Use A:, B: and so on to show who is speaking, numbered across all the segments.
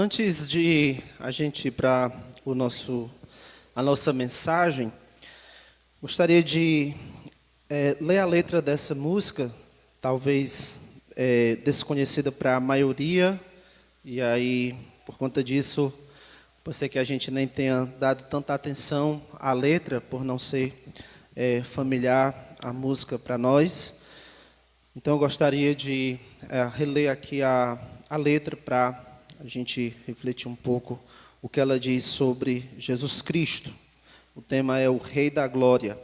A: Antes de a gente ir para a nossa mensagem, gostaria de ler a letra dessa música, talvez desconhecida para a maioria, e aí, por conta disso, pode ser que a gente nem tenha dado tanta atenção à letra, por não ser familiar a música para nós. Então, eu gostaria de reler aqui a letra para a gente refletir um pouco o que ela diz sobre Jesus Cristo. O tema é o Rei da Glória.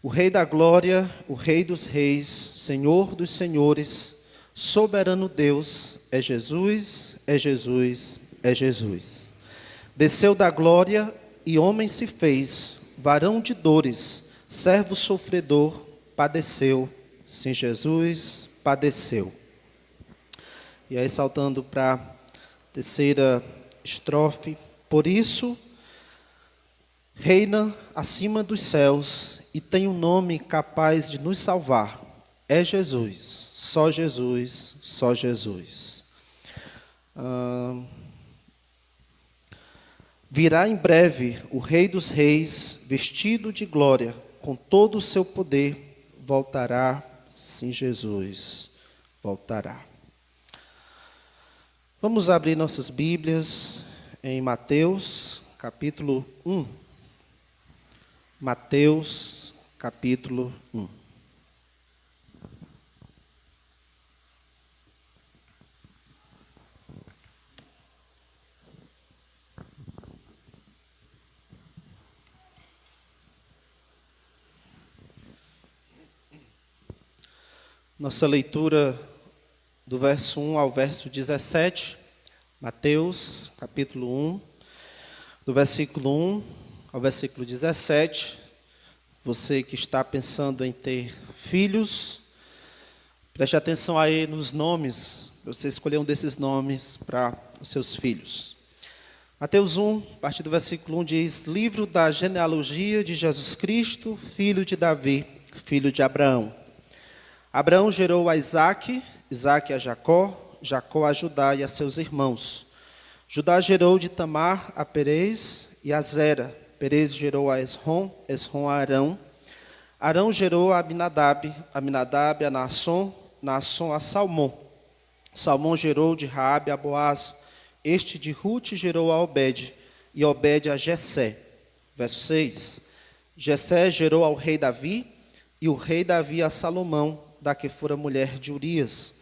A: O Rei da Glória, o Rei dos Reis, Senhor dos Senhores, soberano Deus, é Jesus, é Jesus, é Jesus. Desceu da glória e homem se fez, varão de dores, servo sofredor, padeceu, sim, Jesus padeceu. E aí, saltando para a terceira estrofe, por isso reina acima dos céus e tem um nome capaz de nos salvar. É Jesus, só Jesus, só Jesus. Virá em breve o Rei dos Reis, vestido de glória, com todo o seu poder, voltará, sim, Jesus, voltará. Vamos abrir nossas Bíblias em Mateus, capítulo 1. Mateus, capítulo 1. Nossa leitura do verso 1 ao verso 17, Mateus, capítulo 1, do versículo 1 ao versículo 17. Você que está pensando em ter filhos, preste atenção aí nos nomes, você escolher um desses nomes para os seus filhos. Mateus 1, a partir do versículo 1 diz: livro da genealogia de Jesus Cristo, filho de Davi, filho de Abraão. Abraão gerou a Isaque, Isaque a Jacó, Jacó a Judá e a seus irmãos. Judá gerou de Tamar a Perez e a Zera. Perez gerou a Esrom, Esrom a Arão. Arão gerou a Aminadab, Aminadab a Naasson, Naasson a Salmão. Salmão gerou de Raabe a Boaz. Este de Rute gerou a Obed, e Obed a Jessé. Verso 6. Jessé gerou ao rei Davi, e o rei Davi a Salomão, da que fora mulher de Urias.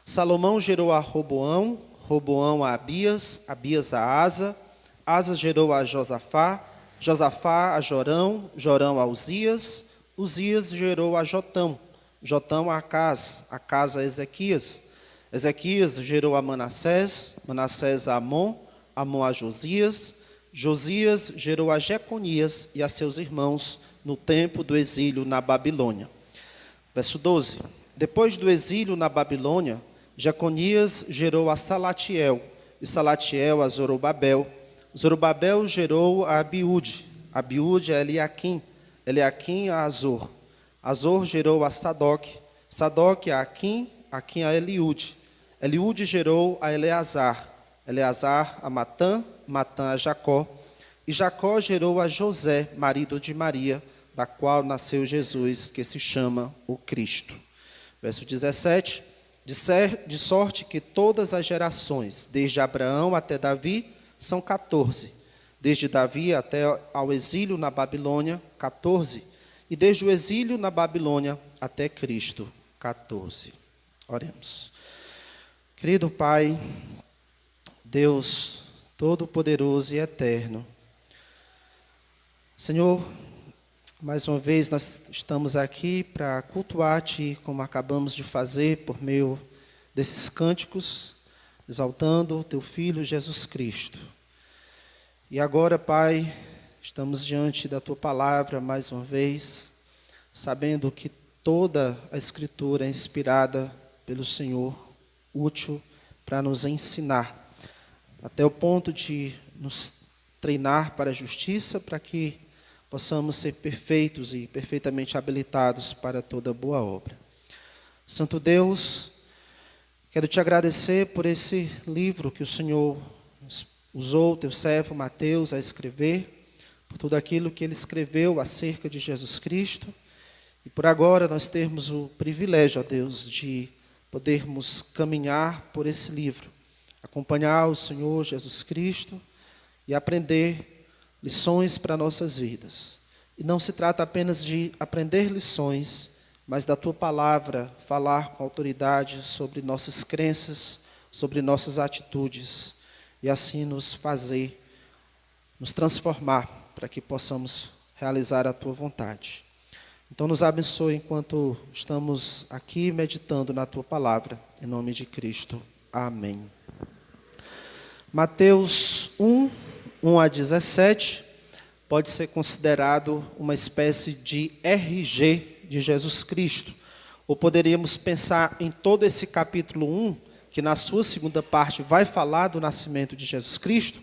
A: Salomão gerou a Roboão, Roboão a Abias, Abias a Asa, Asa gerou a Josafá, Josafá a Jorão, Jorão a Uzias, Uzias gerou a Jotão, Jotão a Acás, Acás a Ezequias, Ezequias gerou a Manassés, Manassés a Amon, Amon a Josias, Josias gerou a Jeconias e a seus irmãos no tempo do exílio na Babilônia. Verso 12. Depois do exílio na Babilônia, Jeconias gerou a Salatiel, e Salatiel a Zorobabel. Zorobabel gerou a Abiúde, Abiúde a Eliaquim, Eliaquim a Azor. Azor gerou a Sadoc, Sadoc a Aquim, Aquim a Eliúde. Eliúde gerou a Eleazar, Eleazar a Matã, Matã a Jacó. E Jacó gerou a José, marido de Maria, da qual nasceu Jesus, que se chama o Cristo. Verso 17, de sorte que todas as gerações, desde Abraão até Davi, são 14. Desde Davi até ao exílio na Babilônia, 14. E desde o exílio na Babilônia até Cristo, 14. Oremos. Querido Pai, Deus Todo-Poderoso e Eterno, Senhor, mais uma vez nós estamos aqui para cultuar-te, como acabamos de fazer, por meio desses cânticos, exaltando o teu Filho Jesus Cristo. E agora, Pai, estamos diante da tua palavra mais uma vez, sabendo que toda a Escritura é inspirada pelo Senhor, útil para nos ensinar, até o ponto de nos treinar para a justiça, para que possamos ser perfeitos e perfeitamente habilitados para toda boa obra. Santo Deus, quero te agradecer por esse livro que o Senhor usou o teu servo Mateus a escrever, por tudo aquilo que ele escreveu acerca de Jesus Cristo, e por agora nós termos o privilégio, ó Deus, de podermos caminhar por esse livro, acompanhar o Senhor Jesus Cristo e aprender lições para nossas vidas. E não se trata apenas de aprender lições, mas da Tua palavra falar com autoridade sobre nossas crenças, sobre nossas atitudes, e assim nos fazer, nos transformar, para que possamos realizar a Tua vontade. Então nos abençoe enquanto estamos aqui meditando na Tua palavra, em nome de Cristo. Amém. Mateus 1, 1 a 17, pode ser considerado uma espécie de RG de Jesus Cristo. Ou poderíamos pensar em todo esse capítulo 1, que na sua segunda parte vai falar do nascimento de Jesus Cristo,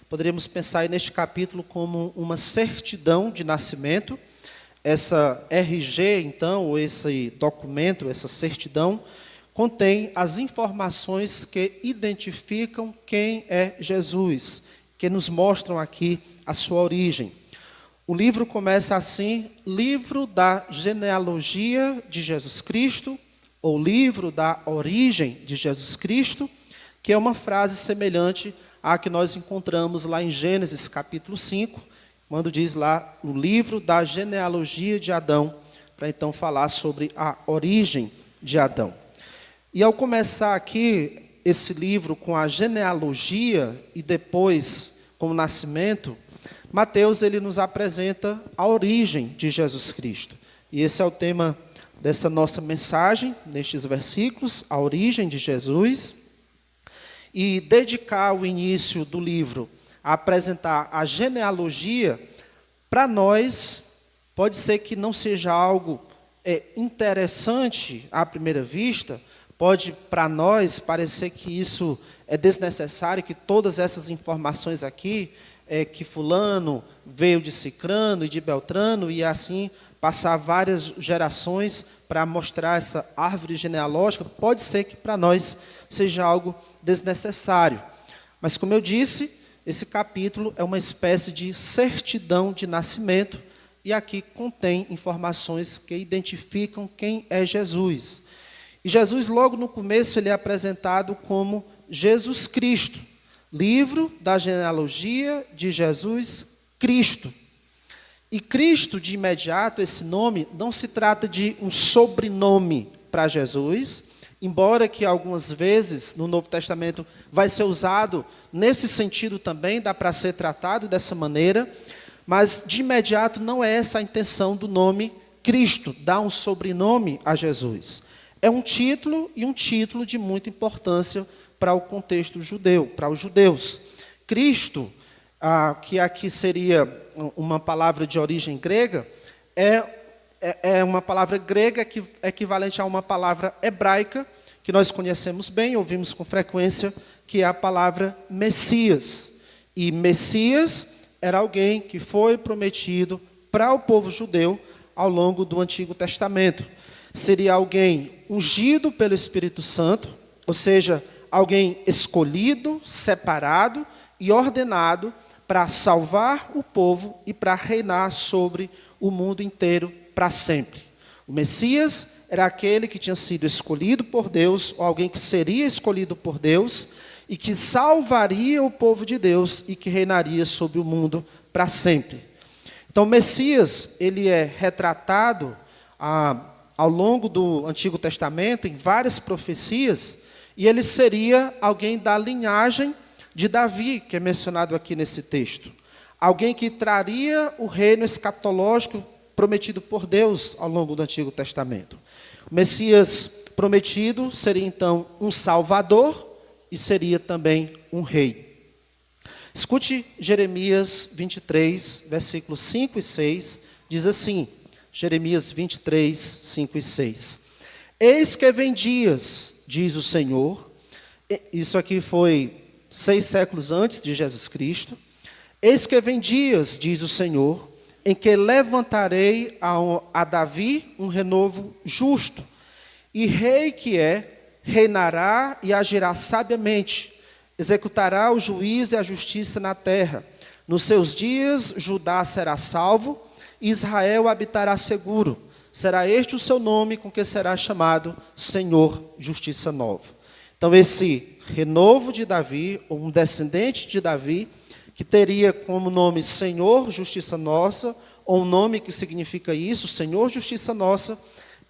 A: poderíamos pensar neste capítulo como uma certidão de nascimento. Essa RG, então, ou esse documento, essa certidão, contém as informações que identificam quem é Jesus, que nos mostram aqui a sua origem. O livro começa assim: livro da genealogia de Jesus Cristo, ou livro da origem de Jesus Cristo, que é uma frase semelhante à que nós encontramos lá em Gênesis capítulo 5, quando diz lá o livro da genealogia de Adão, para então falar sobre a origem de Adão. E ao começar aqui esse livro com a genealogia e depois com o nascimento, Mateus ele nos apresenta a origem de Jesus Cristo. E esse é o tema dessa nossa mensagem, nestes versículos, a origem de Jesus. E dedicar o início do livro a apresentar a genealogia, para nós, pode ser que não seja algo interessante à primeira vista, pode para nós parecer que isso é desnecessário, que todas essas informações aqui, que fulano veio de Cicrano e de Beltrano, e assim passar várias gerações para mostrar essa árvore genealógica, pode ser que para nós seja algo desnecessário. Mas como eu disse, esse capítulo é uma espécie de certidão de nascimento, e aqui contém informações que identificam quem é Jesus. E Jesus, logo no começo, ele é apresentado como Jesus Cristo, livro da genealogia de Jesus Cristo. E Cristo, de imediato, esse nome, não se trata de um sobrenome para Jesus, embora que algumas vezes no Novo Testamento vai ser usado nesse sentido também, dá para ser tratado dessa maneira, mas de imediato não é essa a intenção do nome Cristo, dar um sobrenome a Jesus. É um título, e um título de muita importância para o contexto judeu, para os judeus. Cristo, que aqui seria uma palavra de origem grega, é uma palavra grega equivalente a uma palavra hebraica, que nós conhecemos bem, ouvimos com frequência, que é a palavra Messias. E Messias era alguém que foi prometido para o povo judeu ao longo do Antigo Testamento. Seria alguém ungido pelo Espírito Santo, ou seja, alguém escolhido, separado e ordenado para salvar o povo e para reinar sobre o mundo inteiro para sempre. O Messias era aquele que tinha sido escolhido por Deus, ou alguém que seria escolhido por Deus, e que salvaria o povo de Deus e que reinaria sobre o mundo para sempre. Então, o Messias, ele é retratado ao longo do Antigo Testamento, em várias profecias, e ele seria alguém da linhagem de Davi, que é mencionado aqui nesse texto. Alguém que traria o reino escatológico prometido por Deus ao longo do Antigo Testamento. O Messias prometido seria então um salvador e seria também um rei. Escute Jeremias 23, versículos 5 e 6, diz assim, Jeremias 23, 5 e 6. Eis que vem dias, diz o Senhor, isso aqui foi 6 séculos antes de Jesus Cristo. Eis que vem dias, diz o Senhor, em que levantarei a Davi um renovo justo, e rei que é, reinará e agirá sabiamente, executará o juízo e a justiça na terra. Nos seus dias, Judá será salvo, e Israel habitará seguro. Será este o seu nome com que será chamado Senhor, Justiça Nova. Então, esse renovo de Davi, ou um descendente de Davi, que teria como nome Senhor, Justiça Nossa, ou um nome que significa isso, Senhor, Justiça Nossa,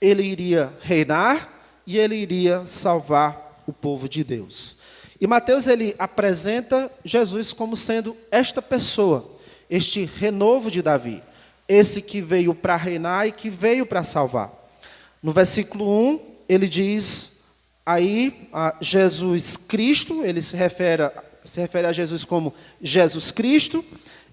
A: ele iria reinar e ele iria salvar o povo de Deus. E Mateus, ele apresenta Jesus como sendo esta pessoa, este renovo de Davi, esse que veio para reinar e que veio para salvar. No versículo 1, ele diz aí a Jesus Cristo, ele se refere a Jesus como Jesus Cristo,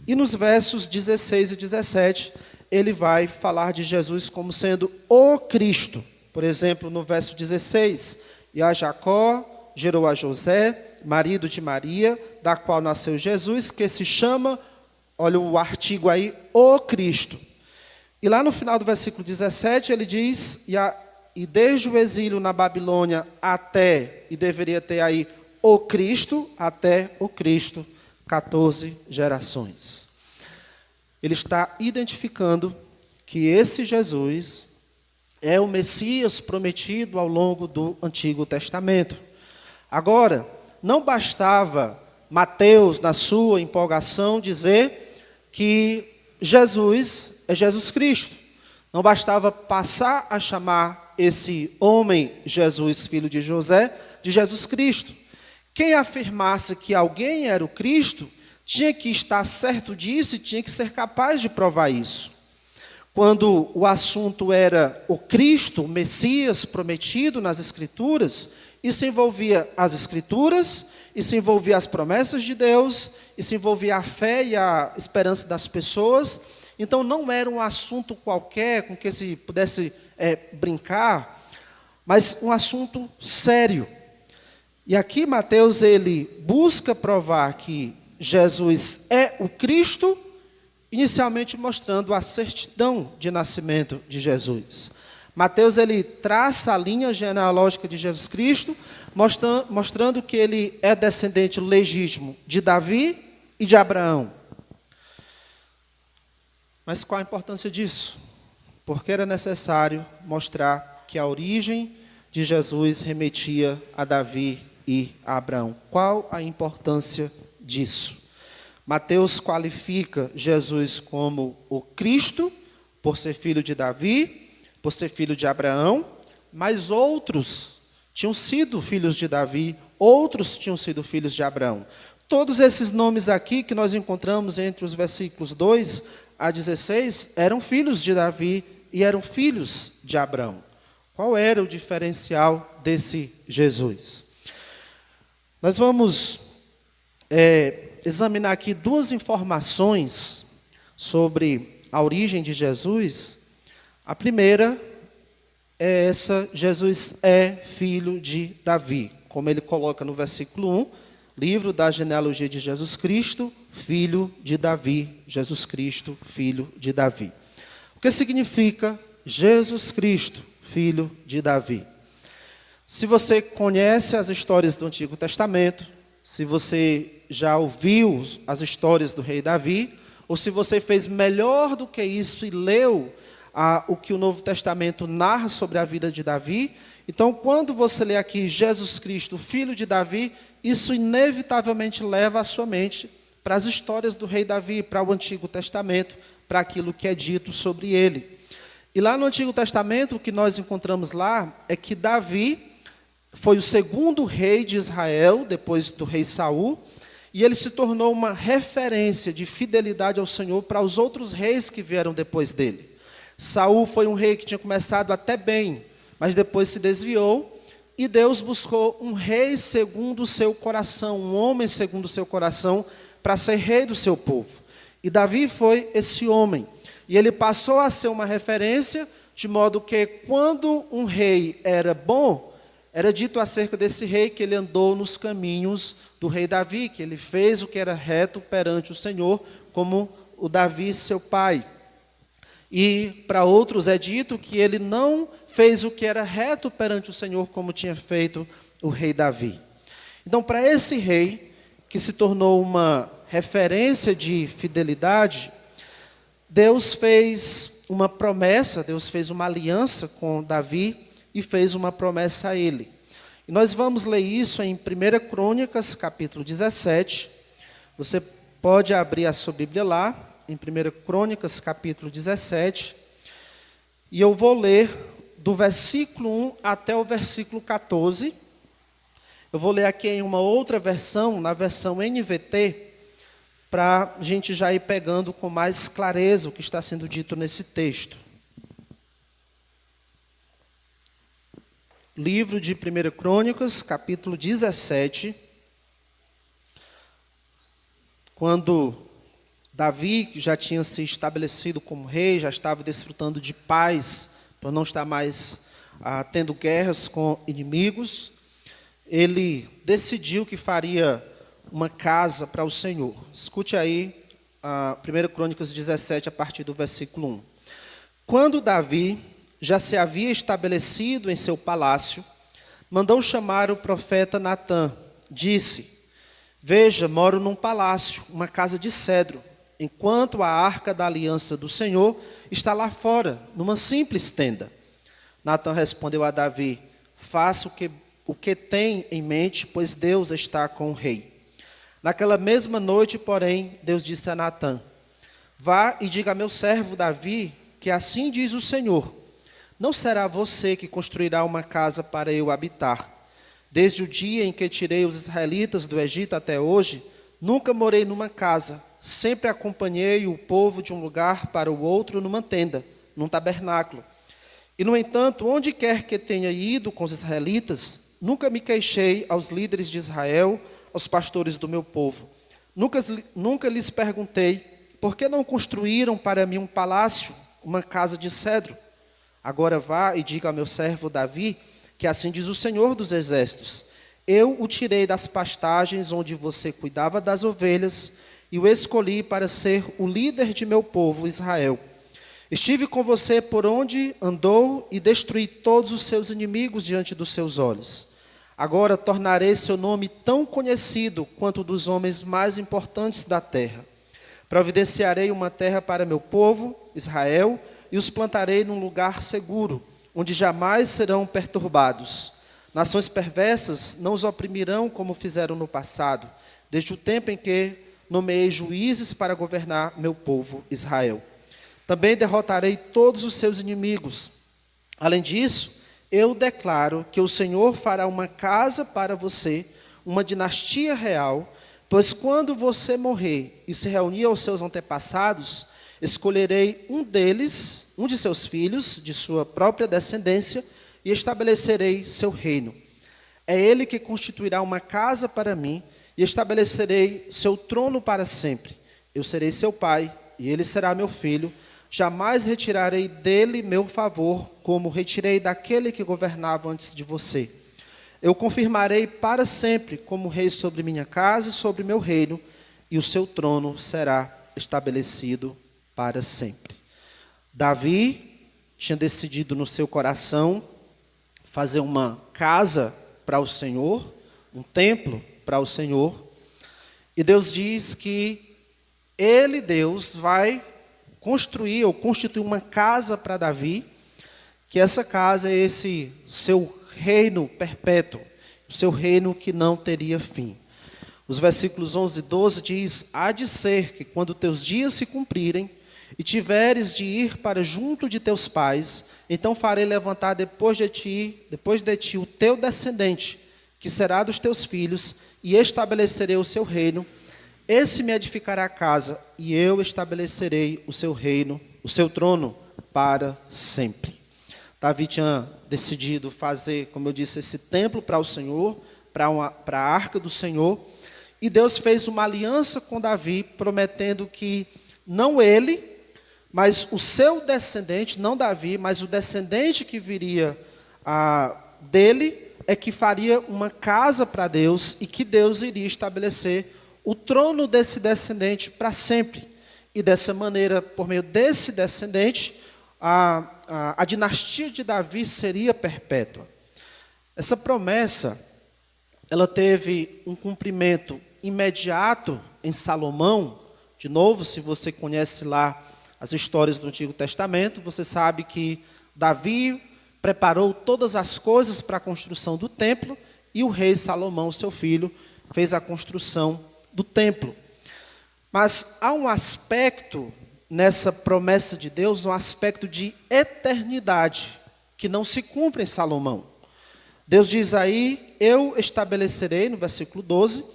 A: e nos versos 16 e 17, ele vai falar de Jesus como sendo o Cristo. Por exemplo, no verso 16, e a Jacó gerou a José, marido de Maria, da qual nasceu Jesus, que se chama, olha o artigo aí, o Cristo. E lá no final do versículo 17, ele diz, e desde o exílio na Babilônia até, e deveria ter aí o Cristo, até o Cristo, 14 gerações. Ele está identificando que esse Jesus é o Messias prometido ao longo do Antigo Testamento. Agora, não bastava Mateus, na sua empolgação, dizer que Jesus é Jesus Cristo. Não bastava passar a chamar esse homem, Jesus, filho de José, de Jesus Cristo. Quem afirmasse que alguém era o Cristo, tinha que estar certo disso e tinha que ser capaz de provar isso. Quando o assunto era o Cristo, o Messias prometido nas Escrituras, isso envolvia as Escrituras, isso envolvia as promessas de Deus, isso envolvia a fé e a esperança das pessoas. Então, não era um assunto qualquer com que se pudesse brincar, mas um assunto sério. E aqui Mateus, ele busca provar que Jesus é o Cristo, inicialmente mostrando a certidão de nascimento de Jesus. Mateus, ele traça a linha genealógica de Jesus Cristo, mostrando que ele é descendente legítimo de Davi e de Abraão. Mas qual a importância disso? Porque era necessário mostrar que a origem de Jesus remetia a Davi e a Abraão. Qual a importância disso? Mateus qualifica Jesus como o Cristo, por ser filho de Davi, por ser filho de Abraão, mas outros tinham sido filhos de Davi, outros tinham sido filhos de Abraão. Todos esses nomes aqui que nós encontramos entre os versículos 2 a 16, eram filhos de Davi e eram filhos de Abraão. Qual era o diferencial desse Jesus? Nós vamos examinar aqui duas informações sobre a origem de Jesus. A primeira é essa: Jesus é filho de Davi, como ele coloca no versículo 1, livro da genealogia de Jesus Cristo, filho de Davi, Jesus Cristo, filho de Davi. O que significa Jesus Cristo, filho de Davi? Se você conhece as histórias do Antigo Testamento, se você já ouviu as histórias do rei Davi, ou se você fez melhor do que isso e leu o que o Novo Testamento narra sobre a vida de Davi, então quando você lê aqui Jesus Cristo, filho de Davi, isso inevitavelmente leva a sua mente para as histórias do rei Davi, para o Antigo Testamento, para aquilo que é dito sobre ele. E lá no Antigo Testamento, o que nós encontramos lá é que Davi foi o segundo rei de Israel, depois do rei Saul, e ele se tornou uma referência de fidelidade ao Senhor para os outros reis que vieram depois dele. Saul foi um rei que tinha começado até bem, mas depois se desviou, e Deus buscou um rei segundo o seu coração, um homem segundo o seu coração, para ser rei do seu povo. E Davi foi esse homem, e ele passou a ser uma referência, de modo que quando um rei era bom, era dito acerca desse rei que ele andou nos caminhos do rei Davi, que ele fez o que era reto perante o Senhor, como o Davi, seu pai. E para outros é dito que ele não fez o que era reto perante o Senhor, como tinha feito o rei Davi. Então, para esse rei, que se tornou uma referência de fidelidade, Deus fez uma promessa, Deus fez uma aliança com Davi e fez uma promessa a ele. E nós vamos ler isso em 1 Crônicas, capítulo 17. Você pode abrir a sua Bíblia lá, em 1 Crônicas, capítulo 17. E eu vou ler do versículo 1 até o versículo 14. Eu vou ler aqui em uma outra versão, na versão NVT, para a gente já ir pegando com mais clareza o que está sendo dito nesse texto. Livro de 1 Crônicas, capítulo 17. Quando Davi, que já tinha se estabelecido como rei, já estava desfrutando de paz, para não estar mais tendo guerras com inimigos, ele decidiu que faria uma casa para o Senhor. Escute aí, 1 Crônicas 17, a partir do versículo 1. Quando Davi já se havia estabelecido em seu palácio, mandou chamar o profeta Natã. Disse: veja, moro num palácio, uma casa de cedro, enquanto a arca da aliança do Senhor está lá fora, numa simples tenda. Natã respondeu a Davi: faça o que tem em mente, pois Deus está com o rei. Naquela mesma noite, porém, Deus disse a Natã: vá e diga a meu servo Davi, que assim diz o Senhor: não será você que construirá uma casa para eu habitar. Desde o dia em que tirei os israelitas do Egito até hoje, nunca morei numa casa, sempre acompanhei o povo de um lugar para o outro numa tenda, num tabernáculo. E, no entanto, onde quer que tenha ido com os israelitas, nunca me queixei aos líderes de Israel, aos pastores do meu povo. Nunca lhes perguntei, por que não construíram para mim um palácio, uma casa de cedro? Agora vá e diga ao meu servo Davi, que assim diz o Senhor dos Exércitos: eu o tirei das pastagens onde você cuidava das ovelhas e o escolhi para ser o líder de meu povo Israel. Estive com você por onde andou e destruí todos os seus inimigos diante dos seus olhos. Agora tornarei seu nome tão conhecido quanto o dos homens mais importantes da terra. Providenciarei uma terra para meu povo, Israel, e os plantarei num lugar seguro, onde jamais serão perturbados. Nações perversas não os oprimirão como fizeram no passado, desde o tempo em que nomeei juízes para governar meu povo, Israel. Também derrotarei todos os seus inimigos. Além disso, eu declaro que o Senhor fará uma casa para você, uma dinastia real, pois quando você morrer e se reunir aos seus antepassados, escolherei um deles, um de seus filhos, de sua própria descendência, e estabelecerei seu reino. É ele que constituirá uma casa para mim, e estabelecerei seu trono para sempre. Eu serei seu pai, e ele será meu filho. Jamais retirarei dele meu favor, como retirei daquele que governava antes de você. Eu confirmarei para sempre como rei sobre minha casa e sobre meu reino, e o seu trono será estabelecido para sempre. Davi tinha decidido no seu coração fazer uma casa para o Senhor, um templo para o Senhor, e Deus diz que ele, Deus, vai construir ou constituir uma casa para Davi, que essa casa é esse seu reino perpétuo, o seu reino que não teria fim. Os versículos 11 e 12 diz: há de ser que quando teus dias se cumprirem e tiveres de ir para junto de teus pais, então farei levantar depois de ti o teu descendente, que será dos teus filhos, e estabelecerei o seu reino. Esse me edificará a casa, e eu estabelecerei o seu reino, o seu trono, para sempre. Davi tinha decidido fazer, como eu disse, esse templo para o Senhor, para a arca do Senhor, e Deus fez uma aliança com Davi, prometendo que não ele, mas o seu descendente, não Davi, mas o descendente que viria dele, é que faria uma casa para Deus, e que Deus iria estabelecer o trono desse descendente para sempre. E dessa maneira, por meio desse descendente, a dinastia de Davi seria perpétua. Essa promessa, ela teve um cumprimento imediato em Salomão. De novo, se você conhece lá as histórias do Antigo Testamento, você sabe que Davi preparou todas as coisas para a construção do templo e o rei Salomão, seu filho, fez a construção do templo. Mas há um aspecto nessa promessa de Deus, um aspecto de eternidade, que não se cumpre em Salomão. Deus diz aí, eu estabelecerei, no versículo 12,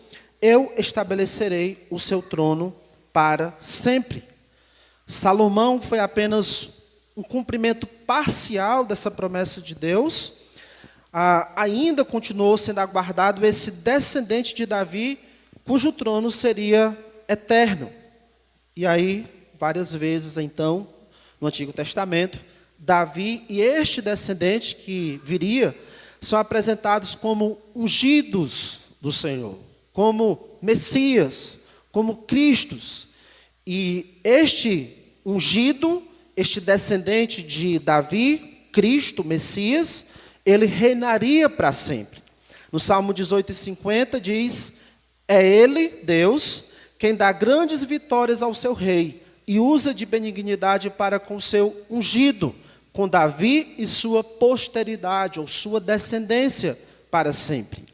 A: eu estabelecerei o seu trono para sempre. Salomão foi apenas um cumprimento parcial dessa promessa de Deus. Ainda continuou sendo aguardado esse descendente de Davi, cujo trono seria eterno. E aí, várias vezes, então, no Antigo Testamento, Davi e este descendente que viria, são apresentados como ungidos do Senhor, como Messias, como Cristos. E este ungido, este descendente de Davi, Cristo, Messias, ele reinaria para sempre. No Salmo 18:50 diz, é ele, Deus, quem dá grandes vitórias ao seu rei e usa de benignidade para com seu ungido, com Davi e sua posteridade, ou sua descendência, para sempre.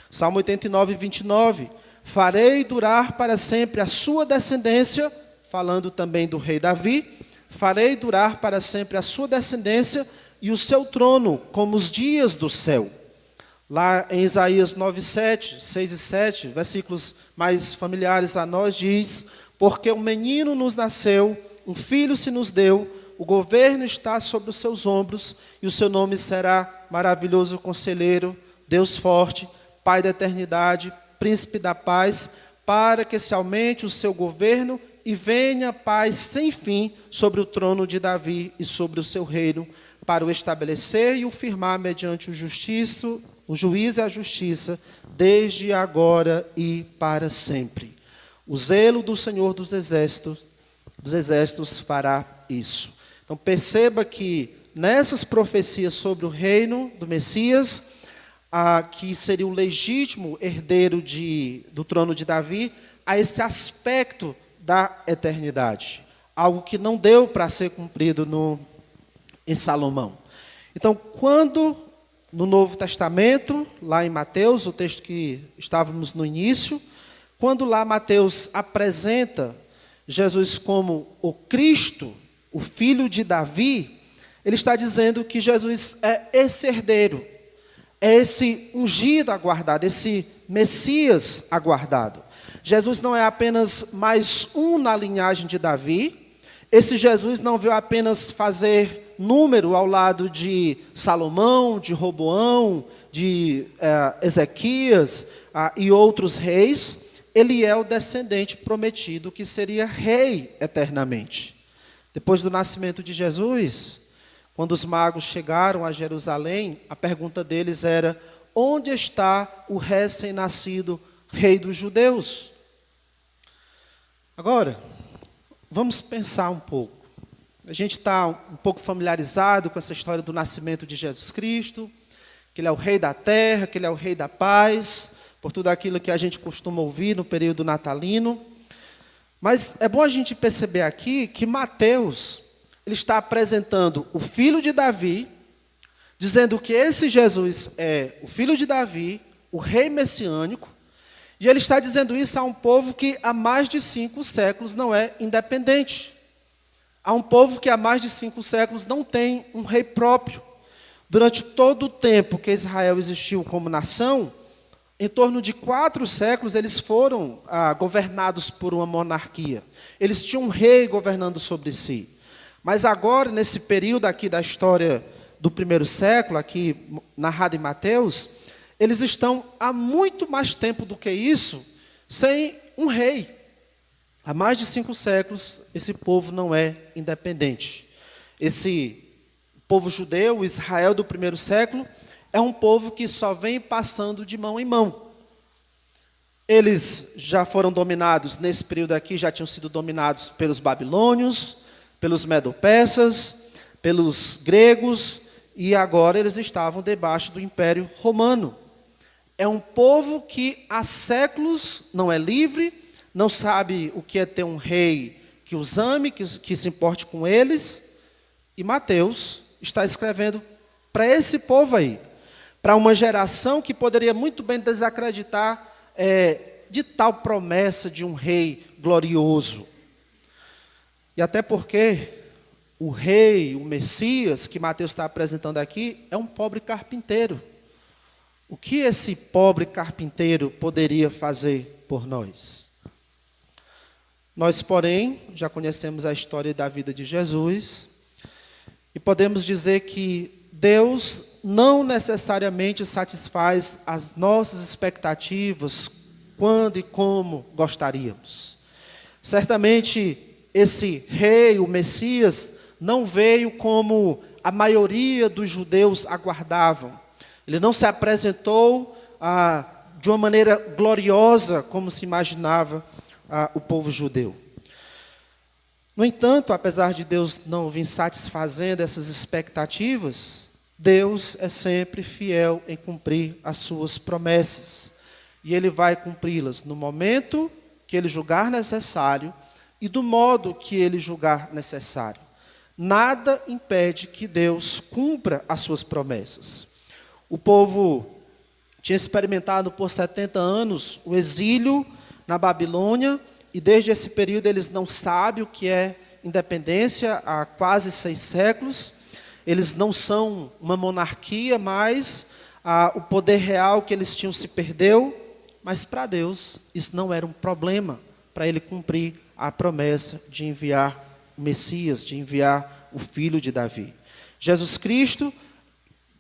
A: Salmo 89:29, farei durar para sempre a sua descendência, falando também do rei Davi, farei durar para sempre a sua descendência e o seu trono, como os dias do céu. Lá em Isaías 9:7, 6 e 7, versículos mais familiares a nós, diz, porque um menino nos nasceu, um filho se nos deu, o governo está sobre os seus ombros, e o seu nome será maravilhoso conselheiro, Deus forte, Pai da eternidade, príncipe da paz, para que se aumente o seu governo e venha a paz sem fim sobre o trono de Davi e sobre o seu reino, para o estabelecer e o firmar mediante o juízo e a justiça, desde agora e para sempre. O zelo do Senhor dos exércitos fará isso. Então perceba que nessas profecias sobre o reino do Messias, que seria o legítimo herdeiro do trono de Davi, há esse aspecto da eternidade. Algo que não deu para ser cumprido em Salomão. Então, quando no Novo Testamento, lá em Mateus, o texto que estávamos no início, quando lá Mateus apresenta Jesus como o Cristo, o filho de Davi, ele está dizendo que Jesus é esse herdeiro, é esse ungido aguardado, esse Messias aguardado. Jesus não é apenas mais um na linhagem de Davi, esse Jesus não veio apenas fazer número ao lado de Salomão, de Roboão, de Ezequias e outros reis. Ele é o descendente prometido que seria rei eternamente. Depois do nascimento de Jesus, quando os magos chegaram a Jerusalém, a pergunta deles era, onde está o recém-nascido rei dos judeus? Agora, vamos pensar um pouco. A gente está um pouco familiarizado com essa história do nascimento de Jesus Cristo, que ele é o rei da terra, que ele é o rei da paz, por tudo aquilo que a gente costuma ouvir no período natalino. Mas é bom a gente perceber aqui que Mateus, ele está apresentando o filho de Davi, dizendo que esse Jesus é o filho de Davi, o rei messiânico, e ele está dizendo isso a um povo que há mais de 5 séculos não é independente. Há um povo que há mais de 5 séculos não tem um rei próprio. Durante todo o tempo que Israel existiu como nação, em torno de 4 séculos, eles foram governados por uma monarquia. Eles tinham um rei governando sobre si. Mas agora, nesse período aqui da história do 1º século, aqui narrado em Mateus, eles estão há muito mais tempo do que isso, sem um rei. Há mais de 5 séculos, esse povo não é independente. Esse povo judeu, Israel do 1º século, é um povo que só vem passando de mão em mão. Eles já foram dominados, nesse período aqui, já tinham sido dominados pelos babilônios, pelos medo-persas, pelos gregos, e agora eles estavam debaixo do Império Romano. É um povo que há séculos não é livre, não sabe o que é ter um rei que os ame, que se importe com eles. E Mateus está escrevendo para esse povo aí, para uma geração que poderia muito bem desacreditar de tal promessa de um rei glorioso. E até porque o rei, o Messias, que Mateus está apresentando aqui, é um pobre carpinteiro. O que esse pobre carpinteiro poderia fazer por nós? Nós, porém, já conhecemos a história da vida de Jesus e podemos dizer que Deus não necessariamente satisfaz as nossas expectativas quando e como gostaríamos. Certamente, esse rei, o Messias, não veio como a maioria dos judeus aguardavam. Ele não se apresentou de uma maneira gloriosa, como se imaginava o povo judeu. No entanto, apesar de Deus não vir satisfazendo essas expectativas, Deus é sempre fiel em cumprir as suas promessas. E Ele vai cumpri-las no momento que Ele julgar necessário e do modo que Ele julgar necessário. Nada impede que Deus cumpra as suas promessas. O povo tinha experimentado por 70 anos o exílio na Babilônia, e desde esse período eles não sabem o que é independência, há quase 6 séculos. Eles não são uma monarquia, mas o poder real que eles tinham se perdeu. Mas para Deus isso não era um problema, para Ele cumprir a promessa de enviar o Messias, de enviar o Filho de Davi. Jesus Cristo,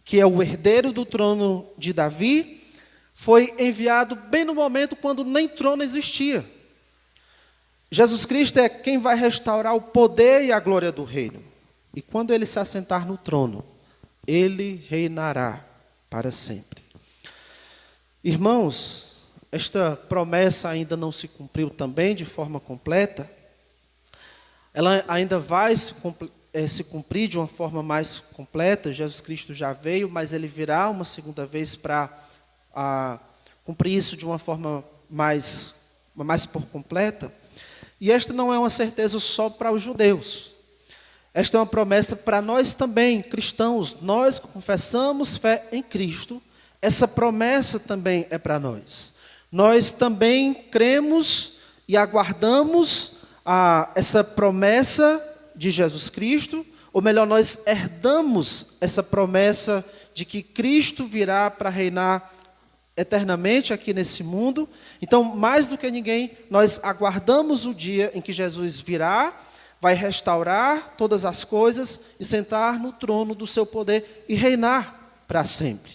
A: que é o herdeiro do trono de Davi, foi enviado bem no momento quando nem trono existia. Jesus Cristo é quem vai restaurar o poder e a glória do reino. E quando Ele se assentar no trono, Ele reinará para sempre. Irmãos, esta promessa ainda não se cumpriu também de forma completa. Ela ainda vai se cumprir de uma forma mais completa. Jesus Cristo já veio, mas Ele virá uma segunda vez para cumprir isso de uma forma mais por completa. E esta não é uma certeza só para os judeus. Esta é uma promessa para nós também, cristãos. Nós que confessamos fé em Cristo, essa promessa também é para nós. Nós também cremos e aguardamos essa promessa de Jesus Cristo, ou melhor, nós herdamos essa promessa de que Cristo virá para reinar eternamente aqui nesse mundo. Então, mais do que ninguém, nós aguardamos o dia em que Jesus virá, vai restaurar todas as coisas e sentar no trono do seu poder e reinar para sempre.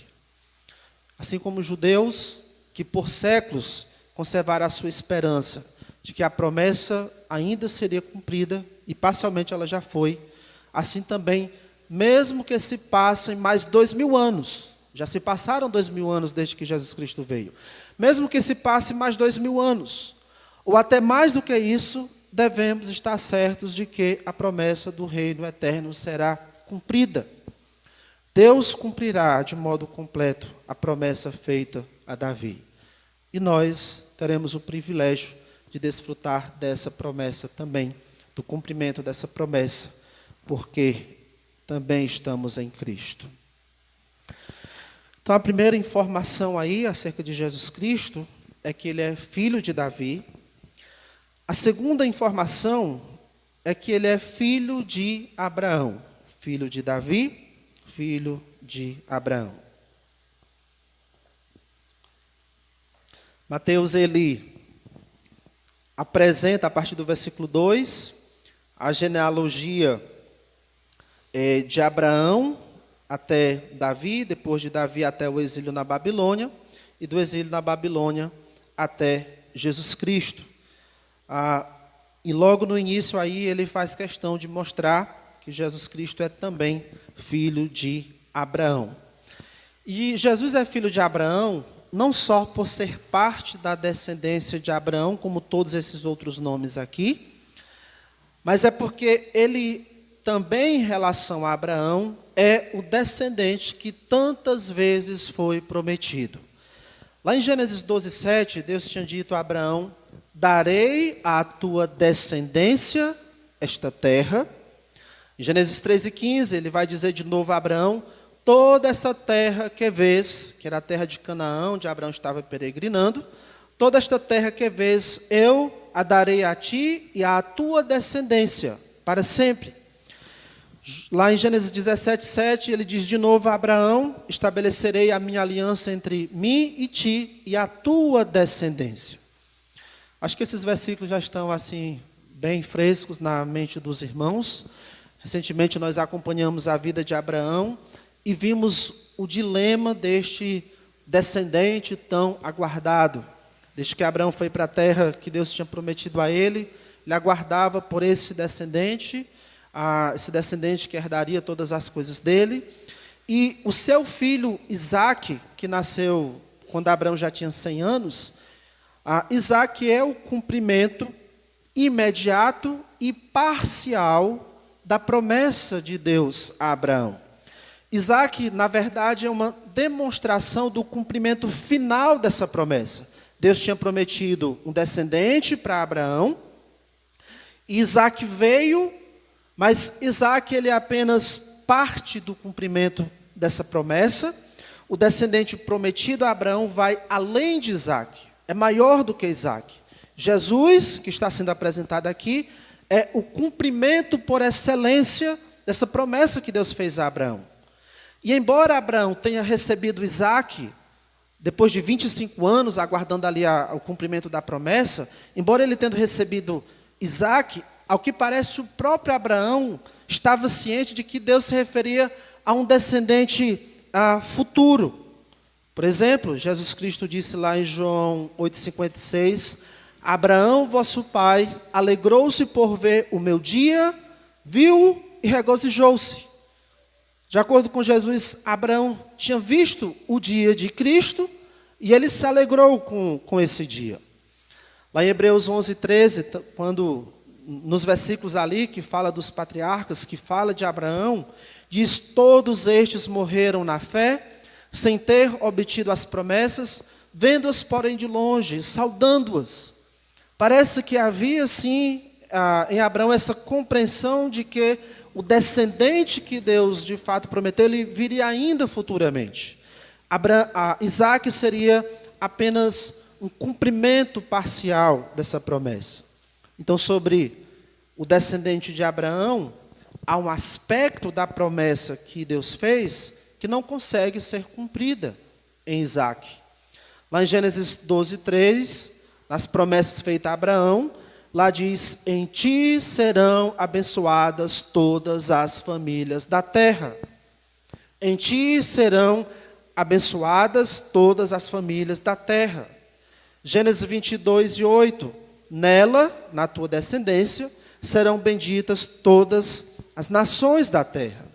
A: Assim como os judeus, que por séculos conservaram a sua esperança de que a promessa ainda seria cumprida, e parcialmente ela já foi, assim também, mesmo que se passem mais 2000 anos, já se passaram 2000 anos desde que Jesus Cristo veio, mesmo que se passe mais 2000 anos, ou até mais do que isso, devemos estar certos de que a promessa do reino eterno será cumprida. Deus cumprirá de modo completo a promessa feita a Davi. E nós teremos o privilégio de desfrutar dessa promessa também, do cumprimento dessa promessa, porque também estamos em Cristo. Então, a primeira informação aí acerca de Jesus Cristo é que Ele é filho de Davi. A segunda informação é que Ele é filho de Abraão. Filho de Davi, filho de Abraão. Mateus, ele apresenta, a partir do versículo 2, a genealogia de Abraão até Davi, depois de Davi até o exílio na Babilônia, e do exílio na Babilônia até Jesus Cristo. E logo no início aí ele faz questão de mostrar que Jesus Cristo é também filho de Abraão. E Jesus é filho de Abraão não só por ser parte da descendência de Abraão, como todos esses outros nomes aqui, mas é porque ele também, em relação a Abraão, é o descendente que tantas vezes foi prometido. Lá em Gênesis 12:7, Deus tinha dito a Abraão: darei à tua descendência esta terra. Em Gênesis 13:15, ele vai dizer de novo a Abraão: toda essa terra que vês, que era a terra de Canaã, onde Abraão estava peregrinando, toda esta terra que vês, eu a darei a ti e à tua descendência, para sempre. Lá em Gênesis 17:7, ele diz de novo a Abraão: estabelecerei a minha aliança entre mim e ti e a tua descendência. Acho que esses versículos já estão assim bem frescos na mente dos irmãos. Recentemente nós acompanhamos a vida de Abraão e vimos o dilema deste descendente tão aguardado. Desde que Abraão foi para a terra que Deus tinha prometido a ele, ele aguardava por esse descendente que herdaria todas as coisas dele. E o seu filho Isaque, que nasceu quando Abraão já tinha 100 anos, Isaque é o cumprimento imediato e parcial da promessa de Deus a Abraão. Isaque, na verdade, é uma demonstração do cumprimento final dessa promessa. Deus tinha prometido um descendente para Abraão, e Isaque veio, mas Isaque ele é apenas parte do cumprimento dessa promessa. O descendente prometido a Abraão vai além de Isaque, é maior do que Isaque. Jesus, que está sendo apresentado aqui, é o cumprimento por excelência dessa promessa que Deus fez a Abraão. E embora Abraão tenha recebido Isaque, depois de 25 anos, aguardando ali o cumprimento da promessa, embora ele tendo recebido Isaque, ao que parece o próprio Abraão estava ciente de que Deus se referia a um descendente futuro. Por exemplo, Jesus Cristo disse lá em João 8,56, Abraão, vosso pai, alegrou-se por ver o meu dia, viu e regozijou-se. De acordo com Jesus, Abraão tinha visto o dia de Cristo e ele se alegrou com esse dia. Lá em Hebreus 11:13, quando nos versículos ali que fala dos patriarcas, que fala de Abraão, diz: todos estes morreram na fé, sem ter obtido as promessas, vendo-as porém de longe, saudando-as. Parece que havia sim em Abraão essa compreensão de que o descendente que Deus de fato prometeu, ele viria ainda futuramente. Isaque seria apenas um cumprimento parcial dessa promessa. Então, sobre o descendente de Abraão, há um aspecto da promessa que Deus fez que não consegue ser cumprida em Isaque. Lá em Gênesis 12:3, nas promessas feitas a Abraão, lá diz: em ti serão abençoadas todas as famílias da terra. Em ti serão abençoadas todas as famílias da terra. Gênesis 22:8, nela, na tua descendência, serão benditas todas as nações da terra.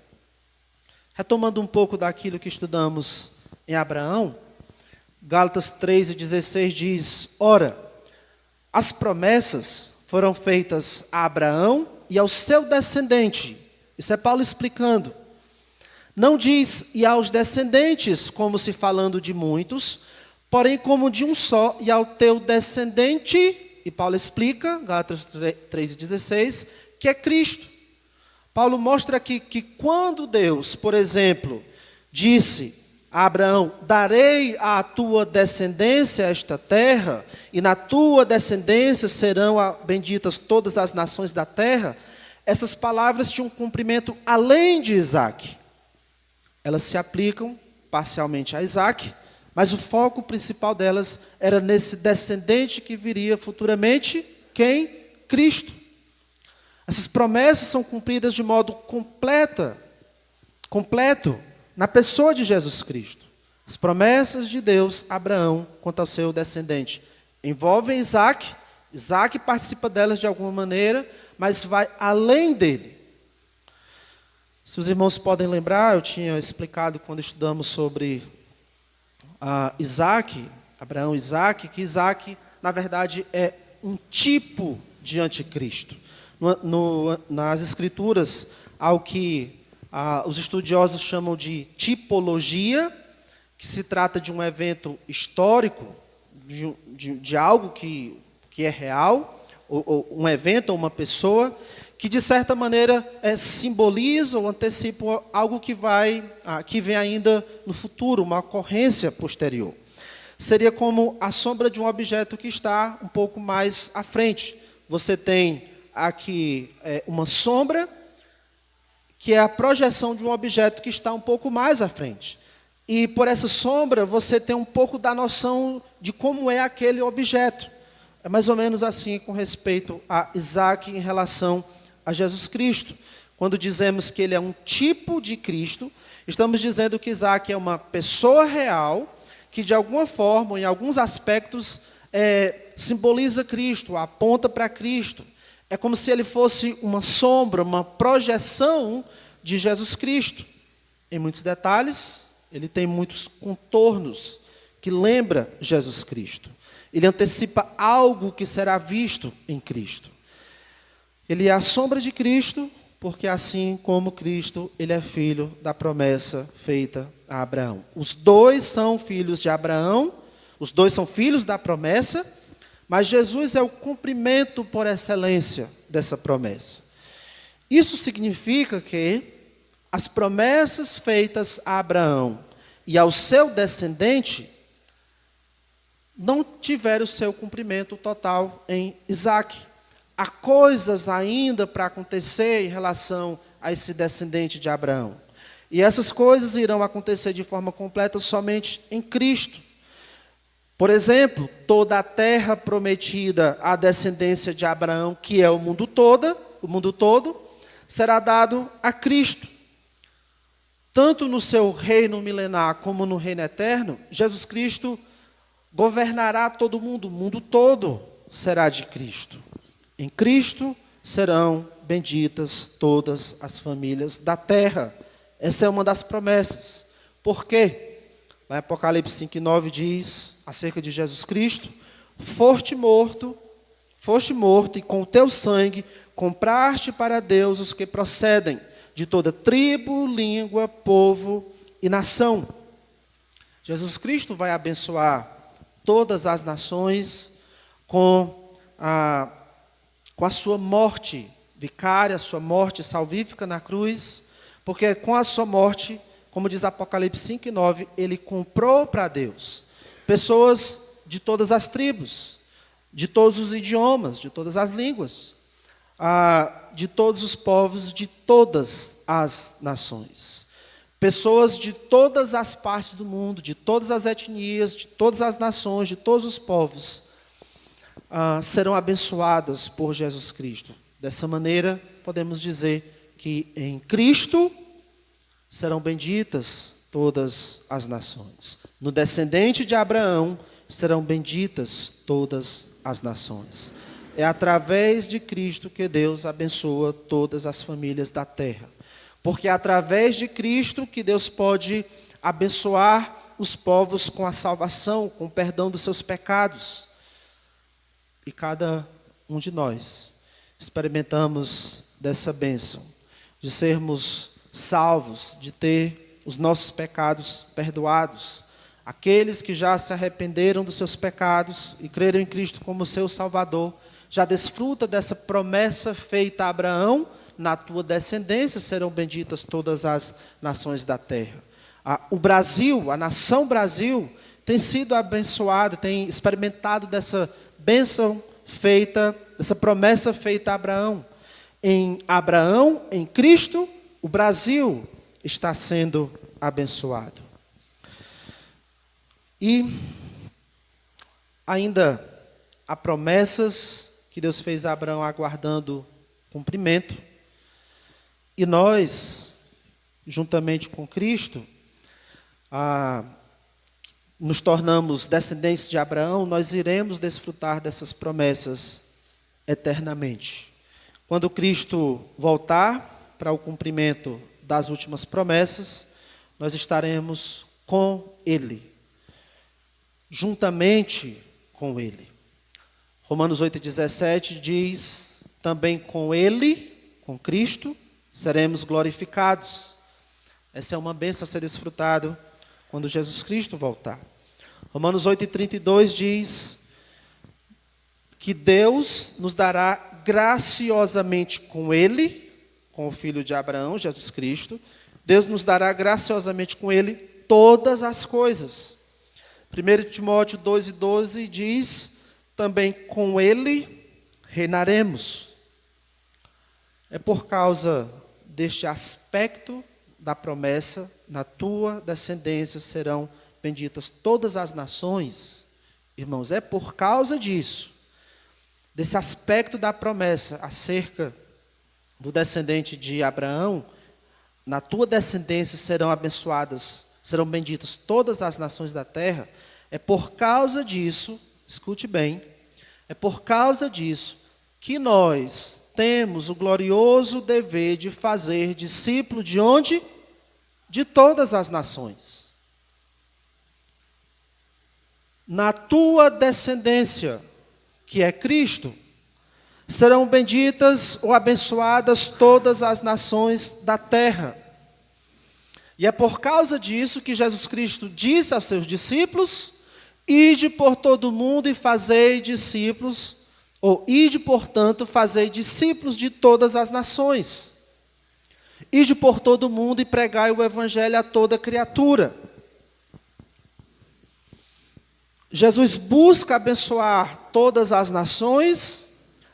A: Retomando um pouco daquilo que estudamos em Abraão, Gálatas 3:16 diz: ora, as promessas foram feitas a Abraão e ao seu descendente. Isso é Paulo explicando. Não diz e aos descendentes, como se falando de muitos, porém como de um só, e ao teu descendente, e Paulo explica, Gálatas 3:16, que é Cristo. Paulo mostra aqui que quando Deus, por exemplo, disse a Abraão: darei à tua descendência esta terra, e na tua descendência serão benditas todas as nações da terra, essas palavras tinham um cumprimento além de Isaque. Elas se aplicam parcialmente a Isaque, mas o foco principal delas era nesse descendente que viria futuramente, quem? Cristo. Essas promessas são cumpridas de modo completo, na pessoa de Jesus Cristo. As promessas de Deus a Abraão quanto ao seu descendente envolvem Isaque. Isaque participa delas de alguma maneira, mas vai além dele. Se os irmãos podem lembrar, eu tinha explicado quando estudamos sobre Isaque, Abraão e Isaque, que Isaque, na verdade, é um tipo de anticristo. Nas Escrituras, há o que os estudiosos chamam de tipologia, que que se trata de um evento histórico, de algo que é real, ou um evento ou uma pessoa, que de certa maneira simboliza ou antecipa algo que vem ainda no futuro, uma ocorrência posterior. Seria como a sombra de um objeto que está um pouco mais à frente. Você tem aqui uma sombra, que é a projeção de um objeto que está um pouco mais à frente. E por essa sombra você tem um pouco da noção de como é aquele objeto. É mais ou menos assim com respeito a Isaac em relação a Jesus Cristo. Quando dizemos que ele é um tipo de Cristo, estamos dizendo que Isaac é uma pessoa real, que de alguma forma, em alguns aspectos, simboliza Cristo, aponta para Cristo. É como se ele fosse uma sombra, uma projeção de Jesus Cristo. Em muitos detalhes, ele tem muitos contornos que lembra Jesus Cristo. Ele antecipa algo que será visto em Cristo. Ele é a sombra de Cristo, porque assim como Cristo, ele é filho da promessa feita a Abraão. Os dois são filhos de Abraão, os dois são filhos da promessa, mas Jesus é o cumprimento por excelência dessa promessa. Isso significa que as promessas feitas a Abraão e ao seu descendente não tiveram o seu cumprimento total em Isaac. Há coisas ainda para acontecer em relação a esse descendente de Abraão. E essas coisas irão acontecer de forma completa somente em Cristo. Por exemplo, toda a terra prometida à descendência de Abraão, que é o mundo todo, será dado a Cristo. Tanto no seu reino milenar como no reino eterno, Jesus Cristo governará todo mundo, o mundo todo será de Cristo. Em Cristo serão benditas todas as famílias da terra. Essa é uma das promessas. Por quê? Lá em Apocalipse 5:9 diz, acerca de Jesus Cristo, foste morto, e com o teu sangue compraste para Deus os que procedem de toda tribo, língua, povo e nação. Jesus Cristo vai abençoar todas as nações com a sua morte vicária, a sua morte salvífica na cruz, porque com a sua morte, como diz Apocalipse 5:9, ele comprou para Deus pessoas de todas as tribos, de todos os idiomas, de todas as línguas, de todos os povos, de todas as nações. Pessoas de todas as partes do mundo, de todas as etnias, de todas as nações, de todos os povos, serão abençoadas por Jesus Cristo. Dessa maneira, podemos dizer que em Cristo serão benditas todas as nações. No descendente de Abraão serão benditas todas as nações. É através de Cristo que Deus abençoa todas as famílias da terra. Porque é através de Cristo que Deus pode abençoar os povos com a salvação, com o perdão dos seus pecados. E cada um de nós experimentamos dessa bênção, de sermos salvos, de ter os nossos pecados perdoados. Aqueles que já se arrependeram dos seus pecados e creram em Cristo como seu Salvador, já desfruta dessa promessa feita a Abraão, na tua descendência serão benditas todas as nações da terra. O Brasil, a nação Brasil, tem sido abençoada, tem experimentado dessa bênção feita, dessa promessa feita a Abraão. Em Abraão, em Cristo, o Brasil está sendo abençoado. E ainda há promessas que Deus fez a Abraão aguardando cumprimento. E nós, juntamente com Cristo, nos tornamos descendentes de Abraão, nós iremos desfrutar dessas promessas eternamente. Quando Cristo voltar para o cumprimento das últimas promessas, nós estaremos com Ele, juntamente com Ele. Romanos 8,17 diz, também com Ele, com Cristo, seremos glorificados. Essa é uma bênção a ser desfrutado quando Jesus Cristo voltar. Romanos 8:32 diz que Deus nos dará graciosamente com Ele, com o Filho de Abraão, Jesus Cristo, Deus nos dará graciosamente com Ele todas as coisas. 1 Timóteo 2:12 diz, também com Ele reinaremos. É por causa deste aspecto da promessa, na tua descendência serão benditas todas as nações. Irmãos, é por causa disso, desse aspecto da promessa acerca do descendente de Abraão, na tua descendência serão abençoadas, serão benditas todas as nações da terra. É por causa disso, escute bem, é por causa disso que nós temos o glorioso dever de fazer discípulo de onde? De todas as nações. Na tua descendência, que é Cristo, serão benditas ou abençoadas todas as nações da terra. E é por causa disso que Jesus Cristo disse aos seus discípulos, ide por todo o mundo e fazei discípulos, ou ide, portanto, fazei discípulos de todas as nações. Ide por todo o mundo e pregai o evangelho a toda criatura. Jesus busca abençoar todas as nações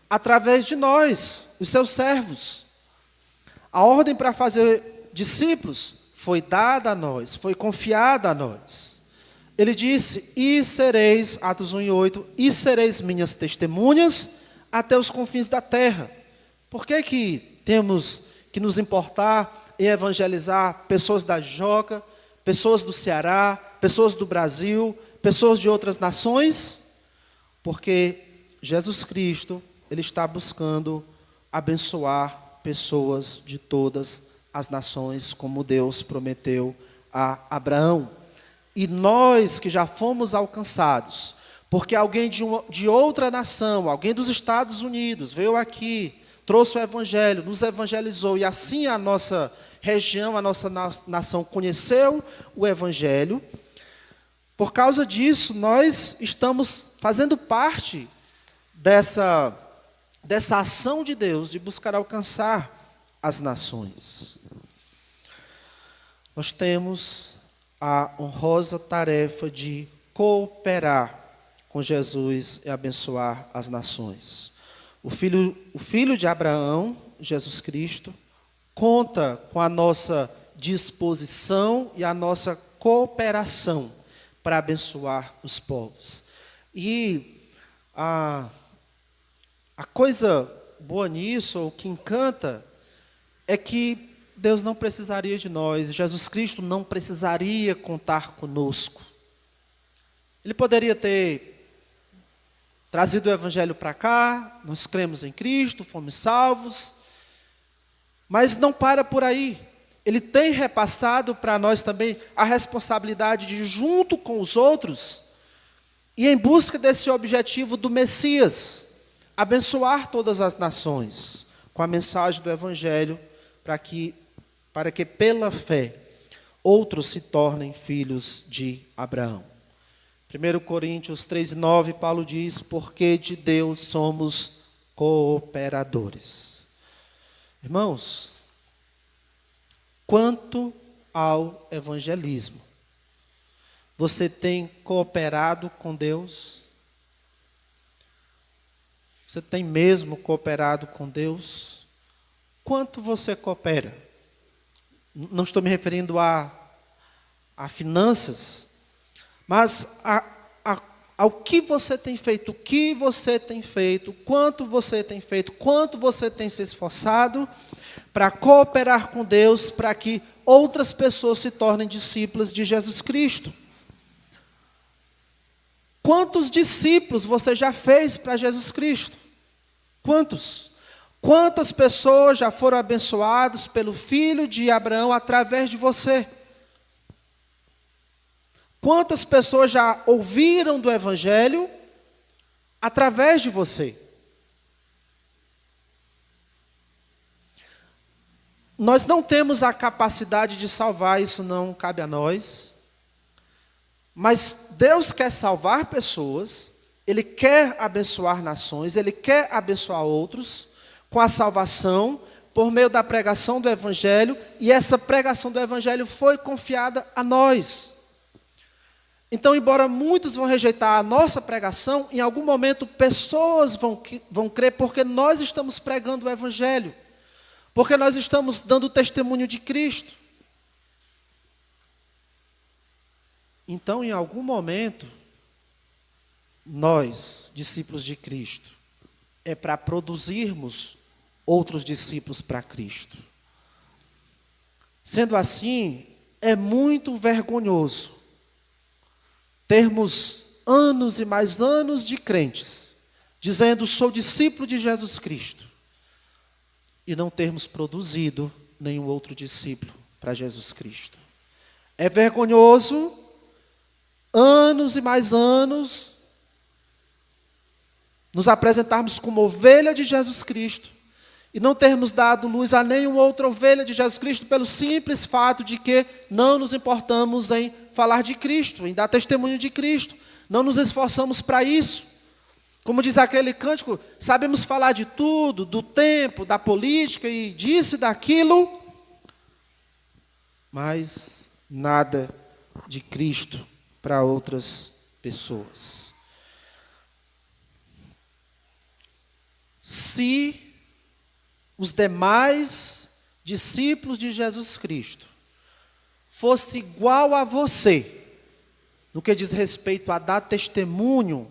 A: através de nós, os seus servos. A ordem para fazer discípulos foi dada a nós, foi confiada a nós. Ele disse, e sereis, Atos 1:8, e sereis minhas testemunhas até os confins da terra. Por que temos que nos importar em evangelizar pessoas da Joca, pessoas do Ceará, pessoas do Brasil, pessoas de outras nações? Porque Jesus Cristo, Ele está buscando abençoar pessoas de todas as nações, como Deus prometeu a Abraão. E nós que já fomos alcançados, porque alguém de outra nação, alguém dos Estados Unidos, veio aqui, trouxe o Evangelho, nos evangelizou, e assim a nossa região, a nossa nação conheceu o Evangelho. Por causa disso, nós estamos fazendo parte dessa ação de Deus, de buscar alcançar as nações. Nós temos a honrosa tarefa de cooperar com Jesus e abençoar as nações. O filho de Abraão, Jesus Cristo, conta com a nossa disposição e a nossa cooperação para abençoar os povos. E a coisa boa nisso, o que encanta, é que Deus não precisaria de nós, Jesus Cristo não precisaria contar conosco. Ele poderia ter trazido o Evangelho para cá, nós cremos em Cristo, fomos salvos, mas não para por aí. Ele tem repassado para nós também a responsabilidade de, junto com os outros, e em busca desse objetivo do Messias, abençoar todas as nações com a mensagem do Evangelho, para que pela fé outros se tornem filhos de Abraão. 1 Coríntios 3:9, Paulo diz, porque de Deus somos cooperadores. Irmãos, quanto ao evangelismo, você tem cooperado com Deus? Você tem mesmo cooperado com Deus? Quanto você coopera? Não estou me referindo a finanças, mas ao que você tem feito, o que você tem feito, quanto você tem feito, quanto você tem se esforçado para cooperar com Deus, para que outras pessoas se tornem discípulas de Jesus Cristo. Quantos discípulos você já fez para Jesus Cristo? Quantos? Quantas pessoas já foram abençoadas pelo filho de Abraão através de você? Quantas pessoas já ouviram do Evangelho através de você? Nós não temos a capacidade de salvar, isso não cabe a nós. Mas Deus quer salvar pessoas, Ele quer abençoar nações, Ele quer abençoar outros com a salvação por meio da pregação do Evangelho, e essa pregação do Evangelho foi confiada a nós. Então, embora muitos vão rejeitar a nossa pregação, em algum momento pessoas vão crer porque nós estamos pregando o Evangelho, porque nós estamos dando testemunho de Cristo. Então, em algum momento, nós, discípulos de Cristo, é para produzirmos outros discípulos para Cristo. Sendo assim, é muito vergonhoso termos anos e mais anos de crentes, dizendo, sou discípulo de Jesus Cristo, e não termos produzido nenhum outro discípulo para Jesus Cristo. É vergonhoso, anos e mais anos, nos apresentarmos como ovelha de Jesus Cristo, e não termos dado luz a nenhuma outra ovelha de Jesus Cristo, pelo simples fato de que não nos importamos em falar de Cristo, em dar testemunho de Cristo. Não nos esforçamos para isso. Como diz aquele cântico, sabemos falar de tudo, do tempo, da política e disso e daquilo, mas nada de Cristo para outras pessoas. Se os demais discípulos de Jesus Cristo fosse igual a você, no que diz respeito a dar testemunho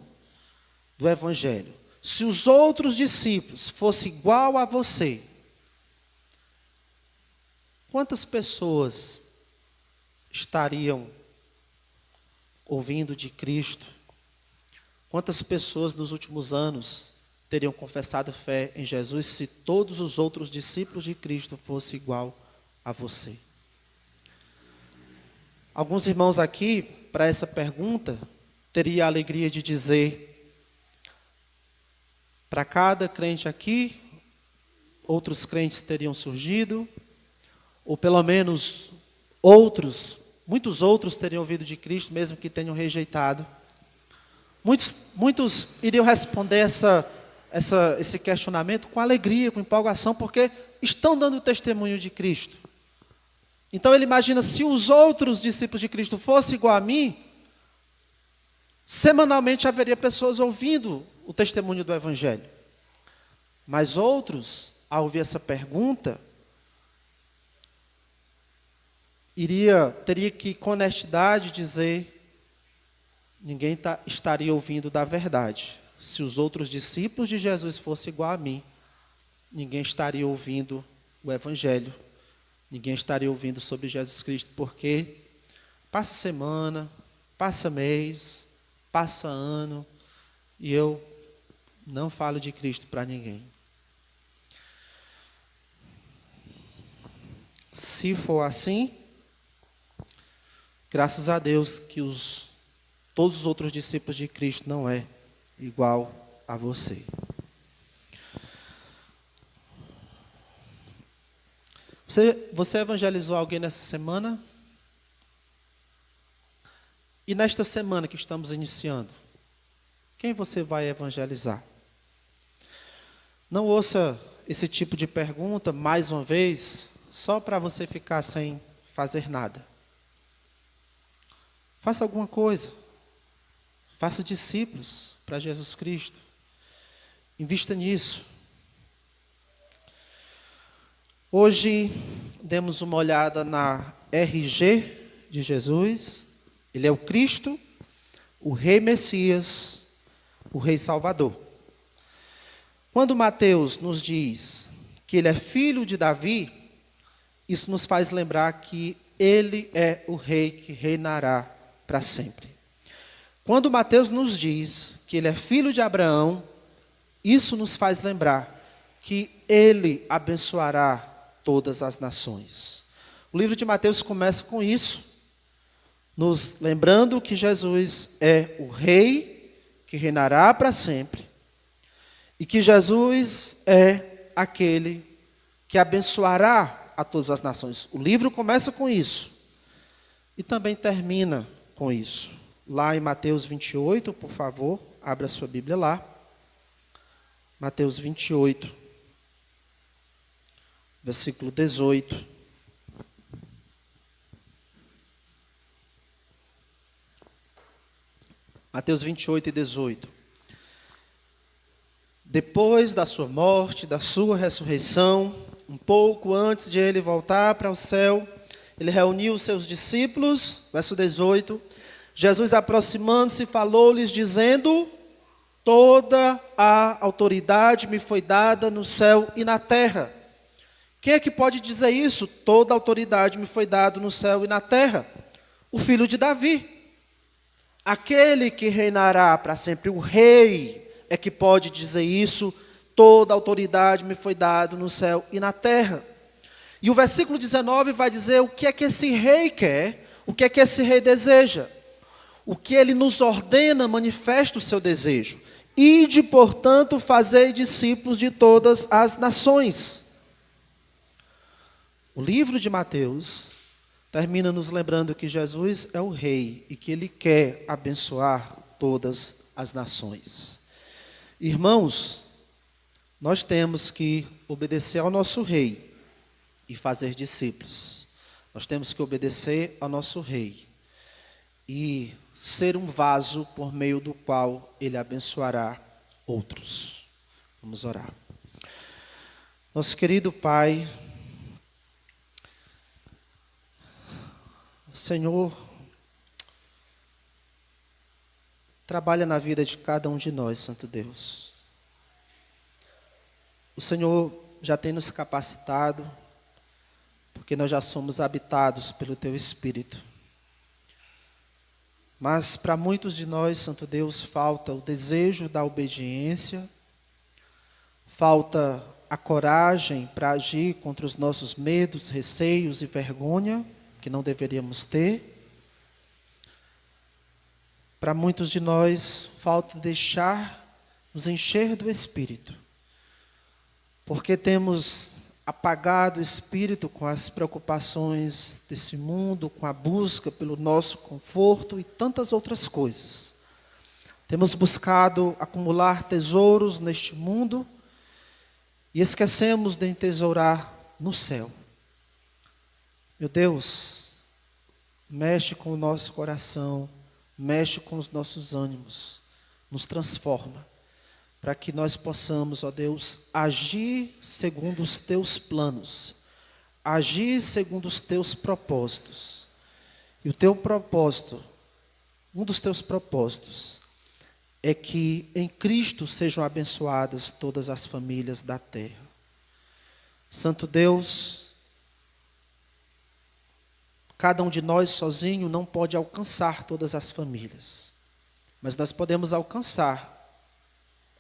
A: do Evangelho, se os outros discípulos fossem igual a você, quantas pessoas estariam ouvindo de Cristo? Quantas pessoas nos últimos anos teriam confessado fé em Jesus se todos os outros discípulos de Cristo fossem igual a você? Alguns irmãos aqui, para essa pergunta, teria a alegria de dizer, para cada crente aqui, outros crentes teriam surgido, ou pelo menos muitos outros teriam ouvido de Cristo, mesmo que tenham rejeitado. Muitos iriam responder esse questionamento com alegria, com empolgação, porque estão dando testemunho de Cristo. Então ele imagina, se os outros discípulos de Cristo fossem igual a mim, semanalmente haveria pessoas ouvindo o testemunho do Evangelho. Mas outros, ao ouvir essa pergunta, teria que com honestidade dizer, ninguém estaria ouvindo da verdade. Se os outros discípulos de Jesus fossem igual a mim, ninguém estaria ouvindo o Evangelho, ninguém estaria ouvindo sobre Jesus Cristo, porque passa semana, passa mês, passa ano, e eu não falo de Cristo para ninguém. Se for assim, graças a Deus que todos os outros discípulos de Cristo não é igual a você. Você evangelizou alguém nessa semana? E nesta semana que estamos iniciando, quem você vai evangelizar? Não ouça esse tipo de pergunta mais uma vez, só para você ficar sem fazer nada. Faça alguma coisa. Faça discípulos para Jesus Cristo. Invista nisso. Hoje, demos uma olhada na RG de Jesus. Ele é o Cristo, o Rei Messias, o Rei Salvador. Quando Mateus nos diz que ele é filho de Davi, isso nos faz lembrar que ele é o rei que reinará para sempre. Quando Mateus nos diz que ele é filho de Abraão, isso nos faz lembrar que ele abençoará todas as nações. O livro de Mateus começa com isso, nos lembrando que Jesus é o rei que reinará para sempre e que Jesus é aquele que abençoará a todas as nações. O livro começa com isso e também termina com isso. lá em Mateus 28, por favor, abra a sua Bíblia lá. Mateus 28, versículo 18. Mateus 28 e 18. Depois da sua morte, da sua ressurreição, um pouco antes de ele voltar para o céu, ele reuniu os seus discípulos, verso 18, Jesus aproximando-se falou-lhes dizendo: toda a autoridade me foi dada no céu e na terra. Quem é que pode dizer isso? Toda a autoridade me foi dada no céu e na terra. O filho de Davi. Aquele que reinará para sempre, o rei é que pode dizer isso. Toda a autoridade me foi dada no céu e na terra. E o versículo 19 vai dizer o que é que esse rei quer, o que é que esse rei deseja. O que ele nos ordena manifesta o seu desejo. Ide, portanto, fazei discípulos de todas as nações. O livro de Mateus termina nos lembrando que Jesus é o rei e que ele quer abençoar todas as nações. Irmãos, nós temos que obedecer ao nosso rei e fazer discípulos. Nós temos que obedecer ao nosso rei e ser um vaso por meio do qual ele abençoará outros. Vamos orar. Nosso querido Pai, Senhor, trabalha na vida de cada um de nós, Santo Deus. O Senhor já tem nos capacitado, porque nós já somos habitados pelo Teu Espírito. Mas para muitos de nós, Santo Deus, falta o desejo da obediência, falta a coragem para agir contra os nossos medos, receios e vergonha, que não deveríamos ter. Para muitos de nós, falta deixar nos encher do Espírito, porque temos apagado o Espírito com as preocupações desse mundo, com a busca pelo nosso conforto e tantas outras coisas. Temos buscado acumular tesouros neste mundo e esquecemos de entesourar no céu. Meu Deus, mexe com o nosso coração, mexe com os nossos ânimos, nos transforma, para que nós possamos, ó Deus, agir segundo os Teus planos, agir segundo os Teus propósitos. E o Teu propósito, um dos Teus propósitos, é que em Cristo sejam abençoadas todas as famílias da terra. Santo Deus, cada um de nós sozinho não pode alcançar todas as famílias, mas nós podemos alcançar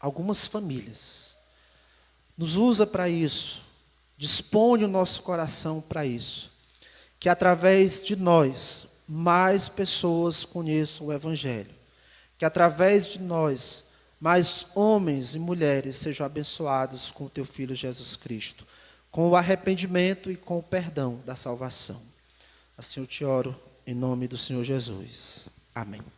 A: algumas famílias. Nos usa para isso, dispõe o nosso coração para isso, que através de nós mais pessoas conheçam o Evangelho, que através de nós mais homens e mulheres sejam abençoados com o Teu Filho Jesus Cristo, com o arrependimento e com o perdão da salvação. Assim eu te oro, em nome do Senhor Jesus. Amém.